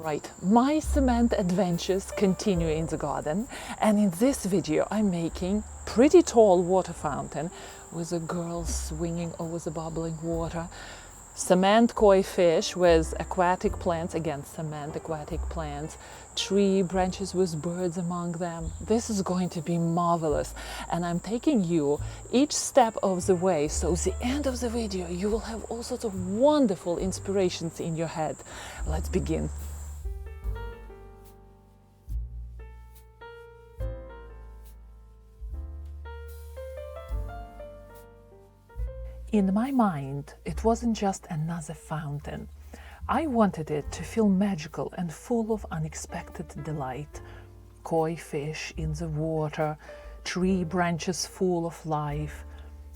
Right, my cement adventures continue in the garden, and in this video I'm making pretty tall water fountain with a girl swinging over the bubbling water, cement koi fish with aquatic plants, again cement aquatic plants, tree branches with birds among them. This is going to be marvelous, and I'm taking you each step of the way, so at the end of the video you will have all sorts of wonderful inspirations in your head. Let's begin. In my mind, it wasn't just another fountain. I wanted it to feel magical and full of unexpected delight. Koi fish in the water, tree branches full of life,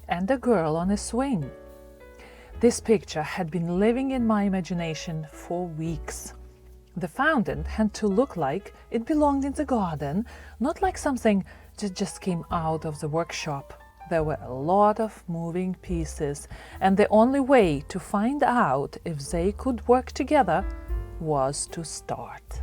and a girl on a swing. This picture had been living in my imagination for weeks. The fountain had to look like it belonged in the garden, not like something that just came out of the workshop. There were a lot of moving pieces, and the only way to find out if they could work together was to start.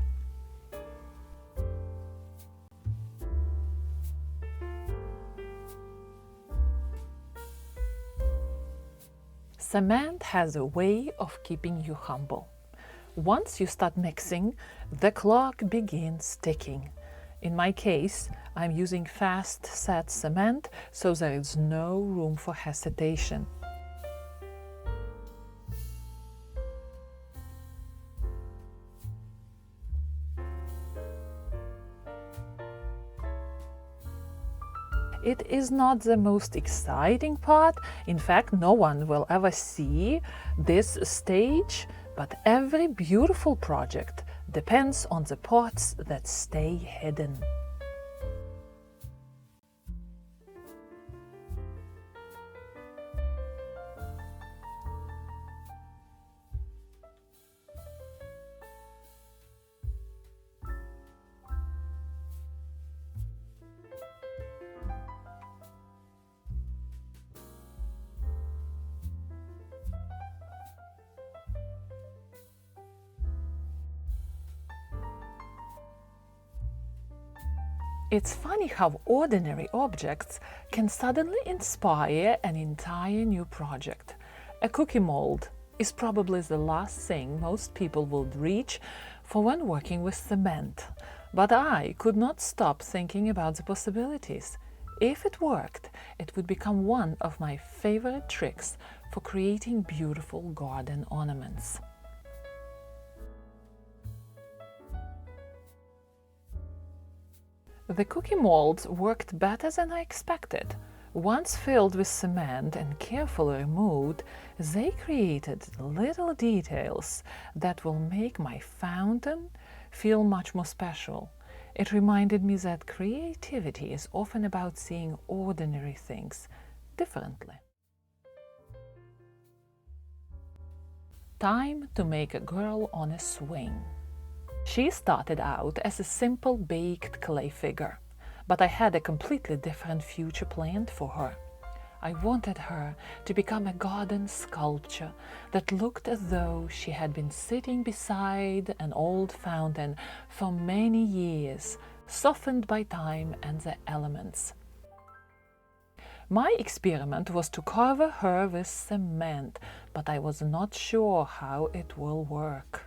Cement has a way of keeping you humble. Once you start mixing, the clock begins ticking. In my case, I'm using fast set cement, so there is no room for hesitation. It is not the most exciting part. In fact, no one will ever see this stage, but every beautiful project depends on the parts that stay hidden. It's funny how ordinary objects can suddenly inspire an entire new project. A cookie mold is probably the last thing most people would reach for when working with cement. But I could not stop thinking about the possibilities. If it worked, it would become one of my favorite tricks for creating beautiful garden ornaments. The cookie molds worked better than I expected. Once filled with cement and carefully removed, they created little details that will make my fountain feel much more special. It reminded me that creativity is often about seeing ordinary things differently. Time to make a girl on a swing. She started out as a simple baked clay figure, but I had a completely different future planned for her. I wanted her to become a garden sculpture that looked as though she had been sitting beside an old fountain for many years, softened by time and the elements. My experiment was to cover her with cement, but I was not sure how it will work.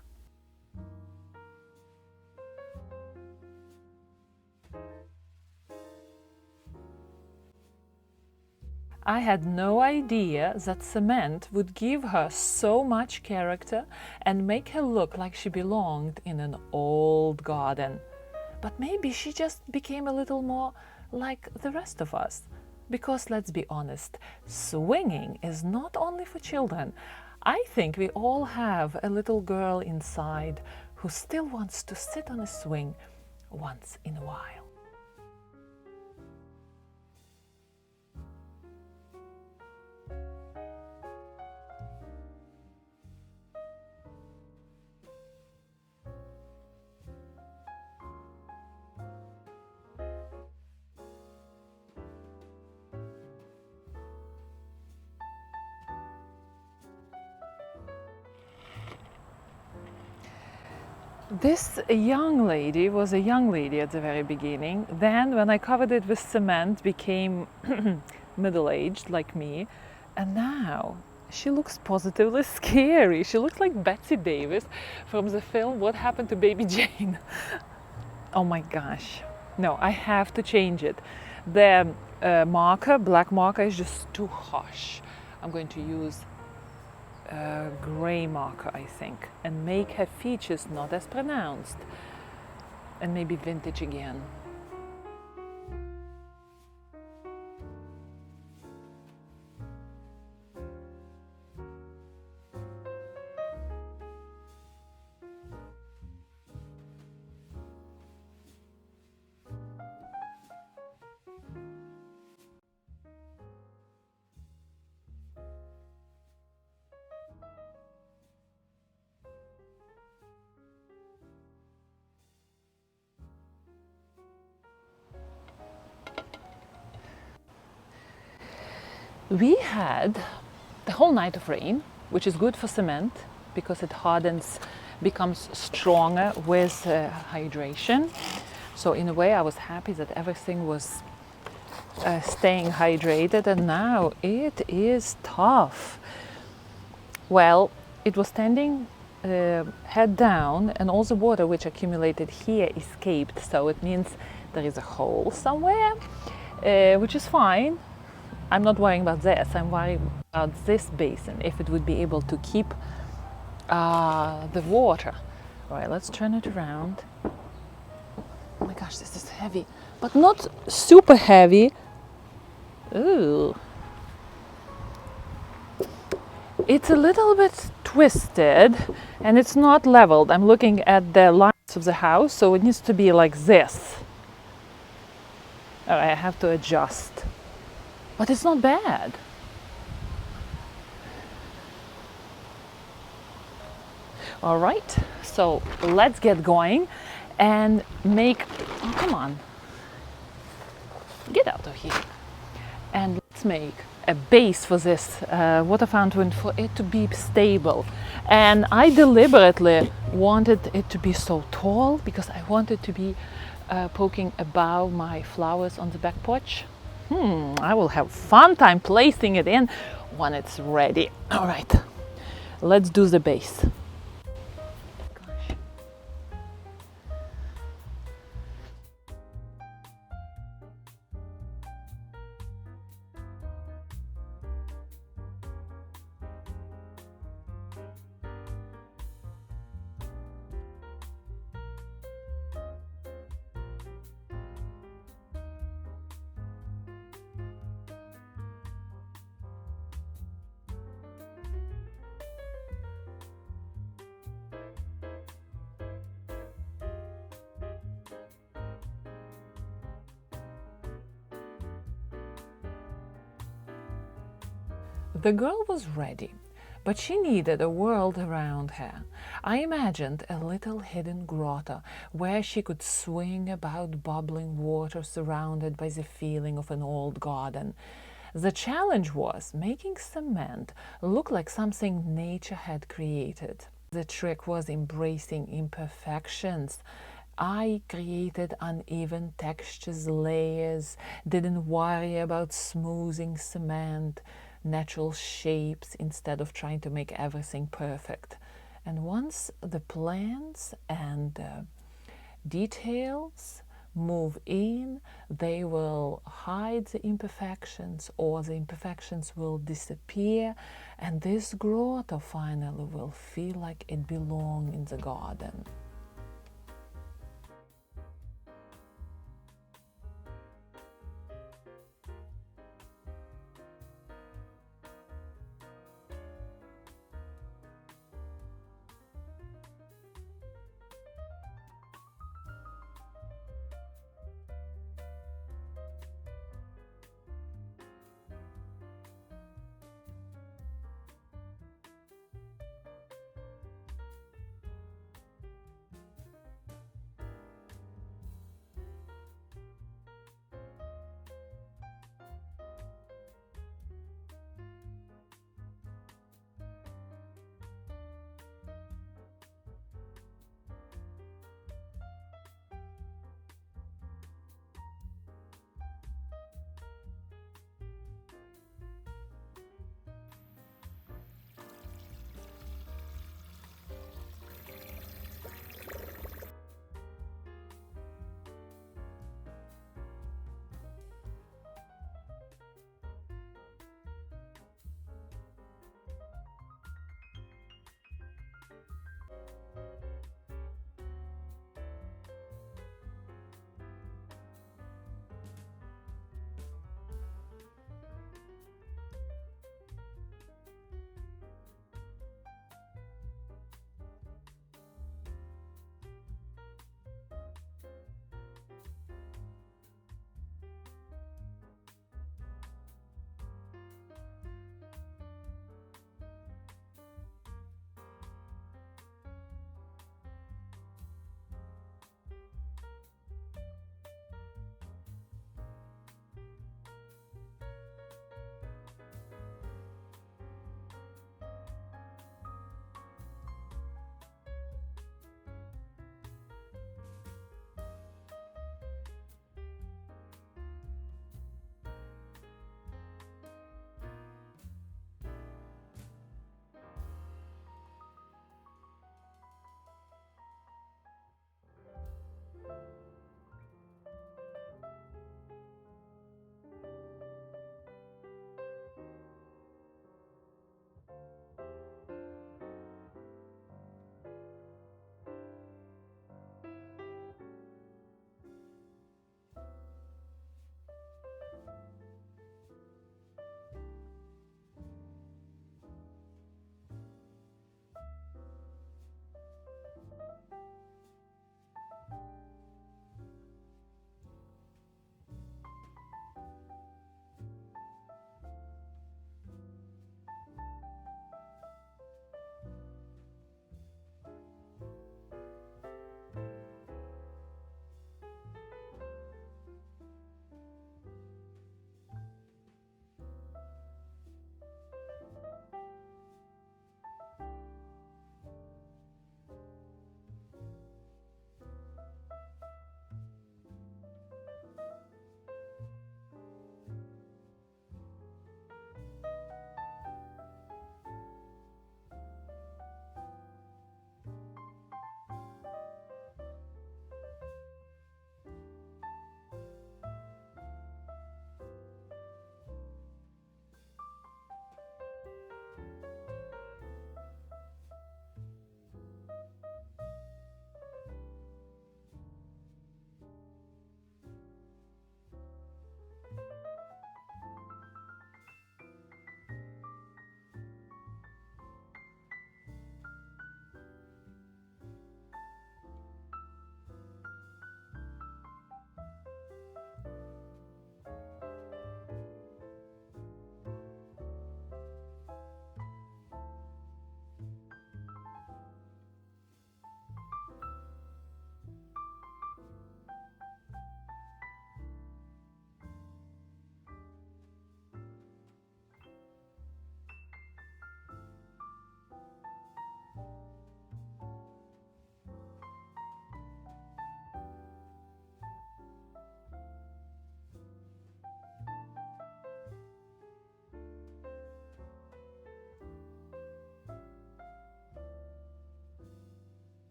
I had no idea that cement would give her so much character and make her look like she belonged in an old garden. But maybe she just became a little more like the rest of us. Because let's be honest, swinging is not only for children. I think we all have a little girl inside who still wants to sit on a swing once in a while. This young lady was a young lady at the very beginning. Then when I covered it with cement, became middle-aged like me. And now she looks positively scary. She looks like Betsy Davis from the film What Happened to Baby Jane. Oh my gosh. No, I have to change it. The marker, black marker, is just too harsh. I'm going to use a gray marker, I think, and make her features not as pronounced. And maybe vintage again. We had the whole night of rain, which is good for cement because it hardens, becomes stronger with hydration. So in a way, I was happy that everything was staying hydrated, and now it is tough. Well, it was standing head down, and all the water which accumulated here escaped. So it means there is a hole somewhere, which is fine. I'm not worrying about this. I'm worrying about this basin, if it would be able to keep the water. All right, let's turn it around. Oh my gosh, this is heavy, but not super heavy. Ooh. It's a little bit twisted and it's not leveled. I'm looking at the lines of the house, so it needs to be like this. All right, I have to adjust. But it's not bad. All right, so let's get going and make, oh, come on, get out of here. And let's make a base for this water fountain for it to be stable. And I deliberately wanted it to be so tall because I wanted to be poking above my flowers on the back porch. I will have fun time placing it in when it's ready. All right, let's do the base. Gosh. The girl was ready, but she needed a world around her. I imagined a little hidden grotto where she could swing about bubbling water surrounded by the feeling of an old garden. The challenge was making cement look like something nature had created. The trick was embracing imperfections. I created uneven textures, layers, didn't worry about smoothing cement, natural shapes instead of trying to make everything perfect. And once the plans and details move in, they will hide the imperfections, or the imperfections will disappear, and this grotto finally will feel like it belongs in the garden.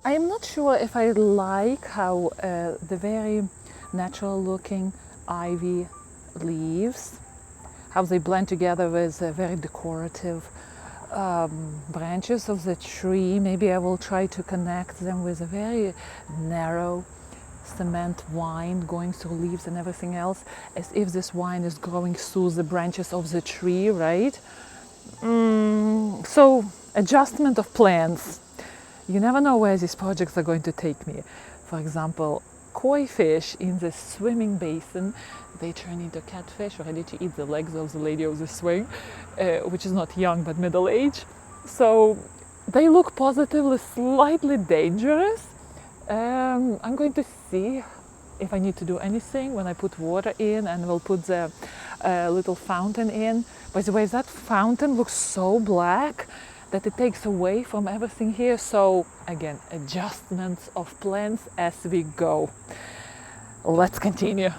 I am not sure if I like how the very natural looking ivy leaves, how they blend together with very decorative branches of the tree. Maybe I will try to connect them with a very narrow cement vine going through leaves and everything else, as if this vine is growing through the branches of the tree, right? So adjustment of plans. You never know where these projects are going to take me. For example, koi fish in the swimming basin, they turn into catfish ready to eat the legs of the lady of the swing, which is not young but middle-aged. So they look positively slightly dangerous. I'm going to see if I need to do anything when I put water in, and we'll put the little fountain in. By the way, that fountain looks so black that it takes away from everything here. So again, adjustments of plans as we go. Let's continue.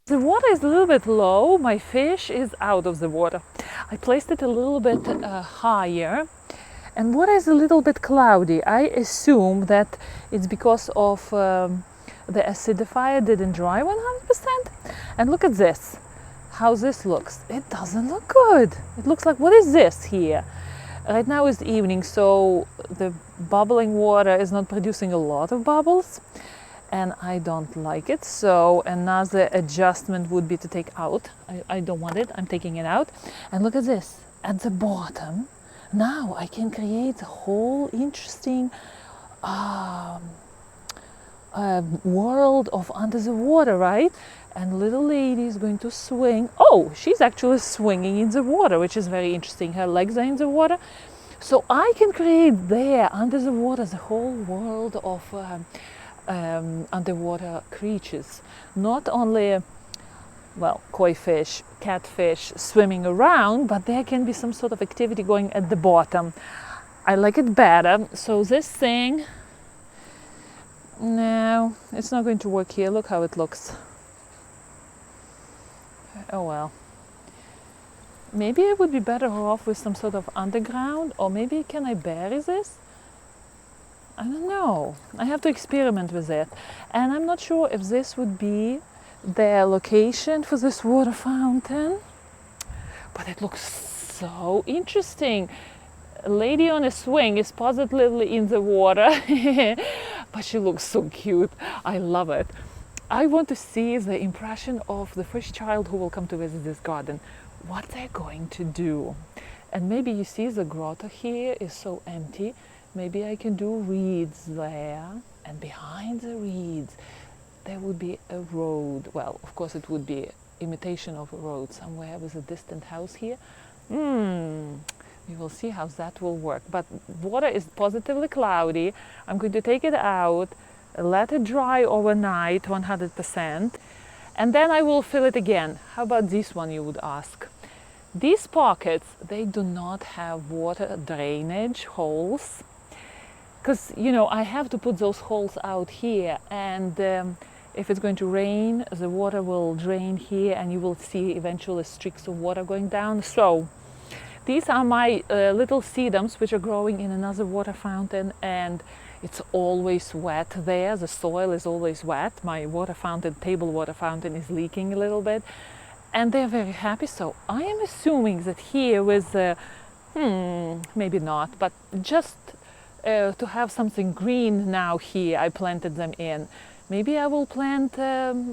The water is a little bit low. My fish is out of the water. I placed it a little bit higher, and water is a little bit cloudy. I assume that it's because of the acidifier didn't dry 100%. And look at this, how this looks. It doesn't look good. It looks like, what is this here? Right now it's evening, so the bubbling water is not producing a lot of bubbles, and I don't like it. So another adjustment would be to take out. I don't want it, I'm taking it out. And look at this, at the bottom, now I can create a whole interesting world of under the water, right? And little lady is going to swing. Oh, she's actually swinging in the water, which is very interesting. Her legs are in the water. So I can create there under the water the whole world of underwater creatures. Not only, well, koi fish, catfish swimming around, but there can be some sort of activity going at the bottom. I like it better. So this thing, no, it's not going to work here. Look how it looks. Oh well. Maybe I would be better off with some sort of underground, or maybe can I bury this? I don't know. I have to experiment with it. And I'm not sure if this would be the location for this water fountain, but it looks so interesting. A lady on a swing is positively in the water, but she looks so cute. I love it. I want to see the impression of the first child who will come to visit this garden, what they're going to do. And maybe you see the grotto here is so empty. Maybe I can do reeds there, and behind the reeds there would be a road. Well, of course it would be imitation of a road somewhere with a distant house here. We will see how that will work. But water is positively cloudy. I'm going to take it out, let it dry overnight, 100%, and then I will fill it again. How about this one, you would ask? These pockets, they do not have water drainage holes, because, you know, I have to put those holes out here, and if it's going to rain, the water will drain here, and you will see eventually streaks of water going down. So these are my little sedums, which are growing in another water fountain, and it's always wet there. The soil is always wet. My water fountain, table water fountain, is leaking a little bit, and they're very happy. So I am assuming that here with, maybe not, but just to have something green now here, I planted them in. Maybe I will plant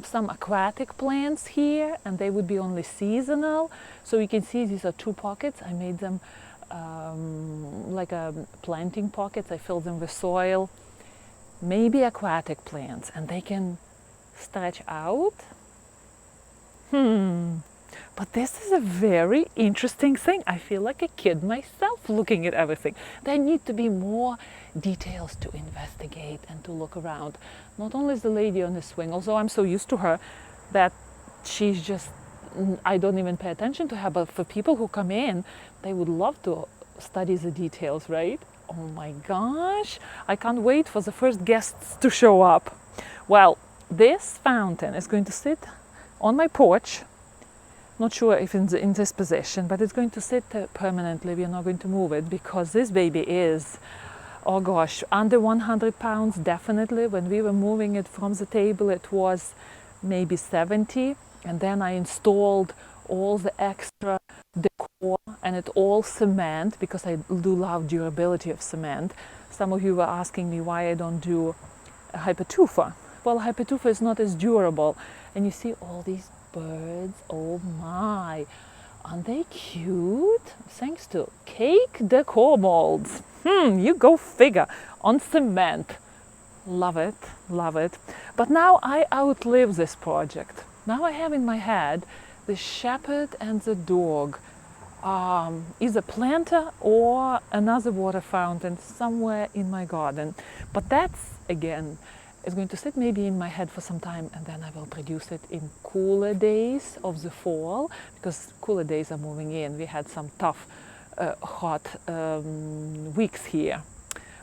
some aquatic plants here, and they would be only seasonal. So you can see these are 2 pockets. I made them like planting pockets. I filled them with soil. Maybe aquatic plants, and they can stretch out. But this is a very interesting thing. I feel like a kid myself looking at everything. There need to be more details to investigate and to look around. Not only is the lady on the swing, although I'm so used to her that she's just, I don't even pay attention to her, but for people who come in, they would love to study the details, right? Oh my gosh, I can't wait for the first guests to show up. Well, this fountain is going to sit on my porch. Not sure if in this position, but it's going to sit permanently. We are not going to move it because this baby is, oh gosh, under 100 pounds definitely. When we were moving it from the table, it was maybe 70, and then I installed all the extra decor, and it all cement, because I do love durability of cement. Some of you were asking me why I don't do a hypertufa. Well, hypertufa is not as durable, and you see all these birds. Oh my, aren't they cute? Thanks to cake decor molds. You go figure, on cement. Love it, love it. But now I outlive this project. Now I have in my head the shepherd and the dog, either planter or another water fountain somewhere in my garden. But that's, again, is going to sit maybe in my head for some time, and then I will produce it in cooler days of the fall, because cooler days are moving in. We had some tough, hot weeks here.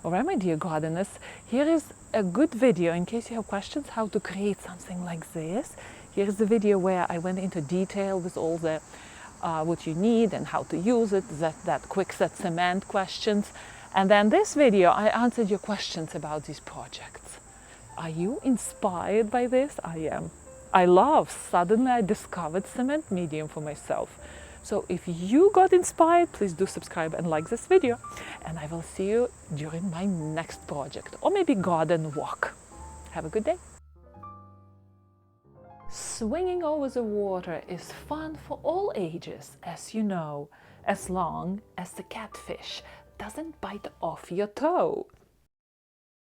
All right, my dear gardeners, here is a good video in case you have questions how to create something like this. Here is the video where I went into detail with all the what you need and how to use it, that quick set cement questions. And then this video, I answered your questions about these projects. Are you inspired by this? I am. Suddenly I discovered cement medium for myself. So if you got inspired, please do subscribe and like this video. And I will see you during my next project, or maybe garden walk. Have a good day. Swinging over the water is fun for all ages, as you know, as long as the catfish doesn't bite off your toe.